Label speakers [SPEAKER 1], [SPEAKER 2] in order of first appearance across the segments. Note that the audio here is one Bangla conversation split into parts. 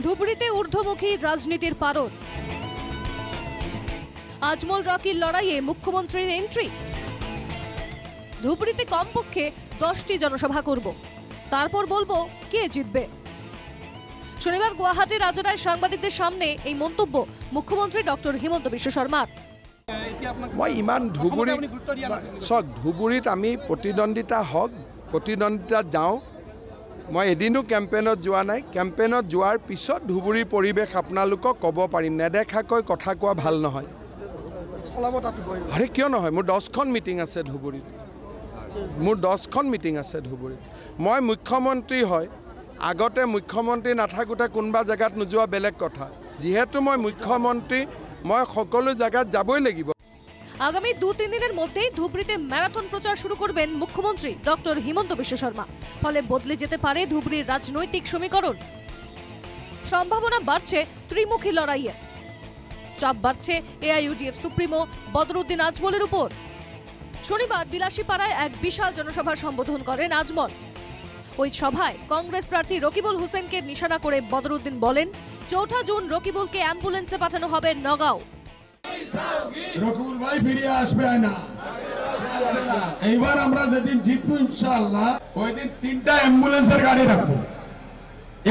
[SPEAKER 1] ধুবড়ীতে ঊর্ধ্বমুখী রাজনীতির পারদ। আজমল রকির লড়াইয়ে মুখ্যমন্ত্রীর এন্ট্রি। ধুবড়ীতে কমপক্ষে 10টি জনসভা করব, তারপর বলবো কে জিতবে। শনিবার গুয়াহাটির রাজারায় সাংবাদিকদের সামনে এই মন্তব্য মুখ্যমন্ত্রী ডক্টর হিমন্ত বিশ্ব শর্মার।
[SPEAKER 2] মই ইমান ধুবুৰীত আমি প্ৰতিদ্বন্দ্বিতা হওক, প্ৰতিদ্বন্দ্বিতাত যাওঁ। মই এদিনো কেম্পেইনত যোৱা নাই। কেম্পেইনত যোৱাৰ পিছত ধুবুৰীৰ পৰিৱেশ আপোনালোকক ক'ব পাৰিম। নেদেখাকৈ কথা কোৱা ভাল নহয়। আৰে কিয় নহয়, মোৰ 10খন মিটিং আছে ধুবুৰীত। মই মুখ্যমন্ত্ৰী হয়। আগতে মুখ্যমন্ত্ৰী নাথাকোঁতে কোনোবা জেগাত নোযোৱা বেলেগ কথা। যিহেতু মই মুখ্যমন্ত্ৰী, মই সকলো জায়গাত যাবই লাগিব।
[SPEAKER 1] আগামী 2-3 দিনের মধ্যেই ধুবড়ীতে ম্যারাথন প্রচার শুরু করবেন মুখ্যমন্ত্রী ডক্টর হিমন্ত বিশ্ব শর্মা। ফলে বদলে যেতে পারে ধুবড়ীর রাজনৈতিক সমীকরণ। সম্ভাবনা বাড়ছে ত্রিমুখী লড়াইয়ে। চাপ বাড়ছে এআইইউডিএফ সুপ্রিমো বদরুদ্দিন আজমলের উপর। শনিবার বিলাসীপাড়ায় এক বিশাল জনসভা সম্বোধন করেন আজমল। ওই সভায় কংগ্রেস প্রার্থী রকিবুল হোসেনকে নিশানা করে বদরুদ্দিন বলেন, 4 জুন রকিবুলকে অ্যাম্বুলেন্সে পাঠানো হবে নগাঁও।
[SPEAKER 3] রকিবুল ভাই ফিরে আসবে না। এইবার আমরা যেদিন জিতবো ইনশাআল্লাহ, ওই দিন 3টা অ্যাম্বুলেন্সের গাড়ি রাখবো।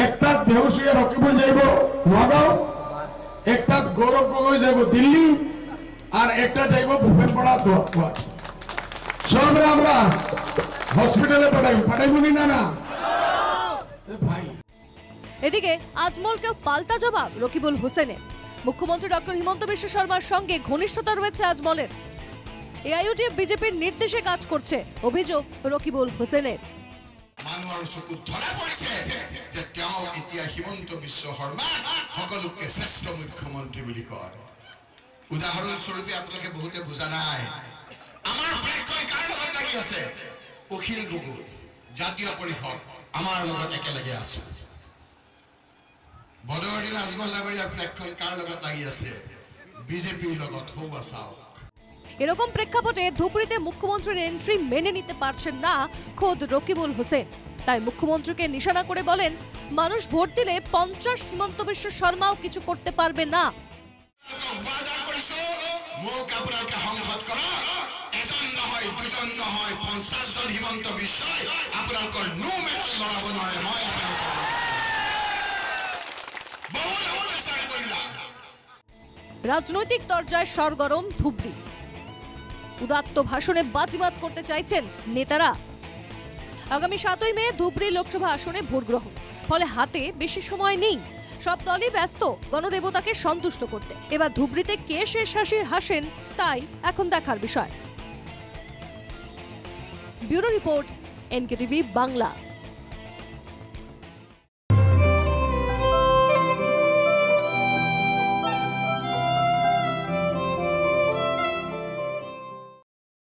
[SPEAKER 3] একটা বেহুশ হয়ে রকিবুল যাইব নগাঁও, একটা গৌরব গগৈ যাইব দিল্লি, আর একটা যাইব ভূপেনপাড়া দোয়াত। সব আমরা হসপিটালে পাঠাইব না ভাই।
[SPEAKER 1] এদিকে আজমলকে পাল্টা জবাব রকিবুল হোসেনের। মুখ্যমন্ত্রী ডক্টর হিমন্ত বিশ্ব শর্মার সঙ্গে ঘনিষ্ঠতা রয়েছে আজমলের। এআইইউডিএফ বিজেপির নির্দেশে কাজ করছে, অভিযোগ রকিবুল হোসেনের।
[SPEAKER 4] মানুহৰ চকুত ধৰা পৰিছে যে তেওঁ এতিয়া হিমন্ত বিশ্ব শৰ্মা সকলোকে শ্ৰেষ্ঠ মুখ্যমন্ত্ৰী বুলি কয়। উদাহৰণস্বৰূপে আপোনালোকে বহুতে বুজা নাই, আমাৰ ফ্লেগখন কাৰ লগত লাগি আছে? অখিল গগৈ জাতীয় পৰিষদ আমাৰ লগত একেলগে আছে। বদৰুদ্দিন আজমল ডাঙৰীয়াৰ ফ্লেগখন কাৰ লগত লাগি আছে? বিজেপিৰ লগত। হৌৱা চাওক।
[SPEAKER 1] এরকম প্রেক্ষাপটে ধুবড়ীতে মুখ্যমন্ত্রীর এন্ট্রি মেনে নিতে পারছেন না খোদ রকিবুল হোসেন। তাই মুখ্যমন্ত্রীকে নিশানা করে বলেন, মানুষ ভোট দিলে 50 হিমন্ত বিশ্ব শর্মাও কিছু করতে পারবে না। রাজনৈতিক দরজায় সরগরম ধুবড়ী। উদাত্ত ভাষণে বাজিমাত করতে চাইছেন নেতারা। আগামী 7ই মে ধুবড়ী লোকসভা আসনে ভোট গ্রহণ। ফলে হাতে বেশি সময় নেই। সব দলই ব্যস্ত গণদেবতাকে সন্তুষ্ট করতে। এবার ধুবড়ীতে কে শেষ হাসি হাসেন, তাই এখন দেখার বিষয়। Bureau report, NKTV Bangla.